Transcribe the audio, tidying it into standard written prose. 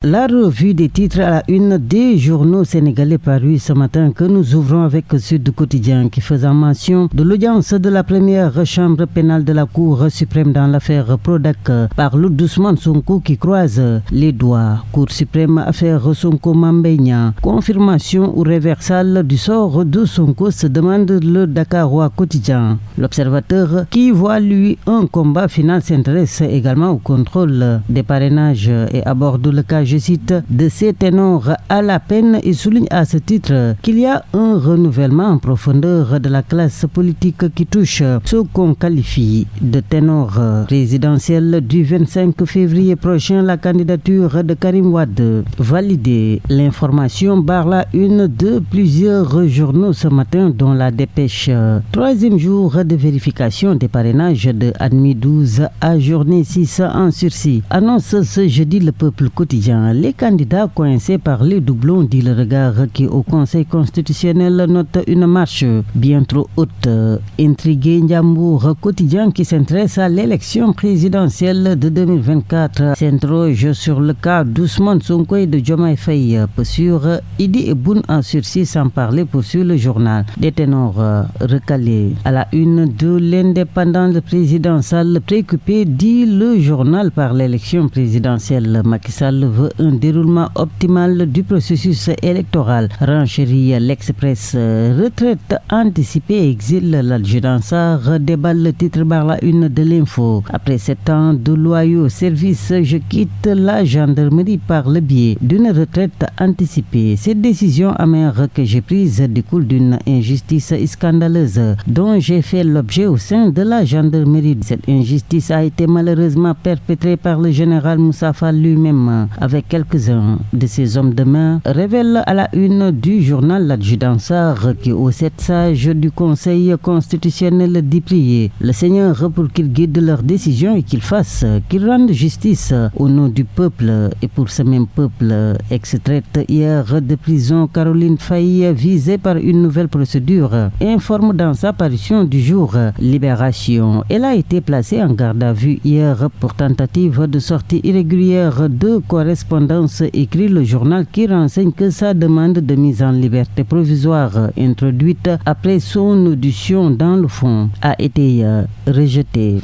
La revue des titres à la une des journaux sénégalais parus ce matin que nous ouvrons avec Sud Quotidien qui faisant mention de l'audience de la première chambre pénale de la Cour suprême dans l'affaire Prodac par d'Ousmane Sonko qui croise les doigts. Cour suprême affaire Sonko Mambéigna. Confirmation ou réversal du sort de Sonko se demande le Dakarois Quotidien. L'Observateur qui voit lui un combat final s'intéresse également au contrôle des parrainages et aborde le cas, je cite, de ces ténors à la peine et souligne à ce titre qu'il y a un renouvellement en profondeur de la classe politique qui touche ce qu'on qualifie de ténor présidentiel du 25 février prochain. La candidature de Karim Wade validée. L'information barre la une de plusieurs journaux ce matin dont la Dépêche. Troisième jour de vérification des parrainages de admis 12 à journée 6 en sursis. Annonce ce jeudi le Peuple Quotidien. Les candidats coincés par les doublons, dit le Regard qui au Conseil constitutionnel note une marche bien trop haute. Intrigué, Ndiambour Quotidien qui s'intéresse à l'élection présidentielle de 2024 s'interroge sur le cas d'Ousmane Sonko et de Diomaye Faye. Sur Idi et Boun en sursis sans parler poursuit le journal. Des ténors recalés à la une de l'Indépendant, le président Sall préoccupé, dit le journal, par l'élection présidentielle. Macky Sall veut un déroulement optimal du processus électoral. Renchérit l'Express. Retraite anticipée, exile l'adjudant Sarr, déballe le titre par la une de l'Info. Après 7 ans de loyaux services, je quitte la gendarmerie par le biais d'une retraite anticipée. Cette décision amère que j'ai prise découle d'une injustice scandaleuse dont j'ai fait l'objet au sein de la gendarmerie. Cette injustice a été malheureusement perpétrée par le général Moussa Fall lui-même avec quelques-uns de ses hommes de main, révèle à la une du journal l'adjudant Sarr qui aux 7 sages du Conseil constitutionnel dit prier le Seigneur pour qu'il guide leurs décisions et qu'ils rendent justice au nom du peuple et pour ce même peuple. Extraite hier de prison, Caroline Faye visée par une nouvelle procédure, informe dans sa parution du jour Libération. Elle a été placée en garde à vue hier pour tentative de sortie irrégulière de correspondance, écrit le journal qui renseigne que sa demande de mise en liberté provisoire introduite après son audition dans le fond a été rejetée.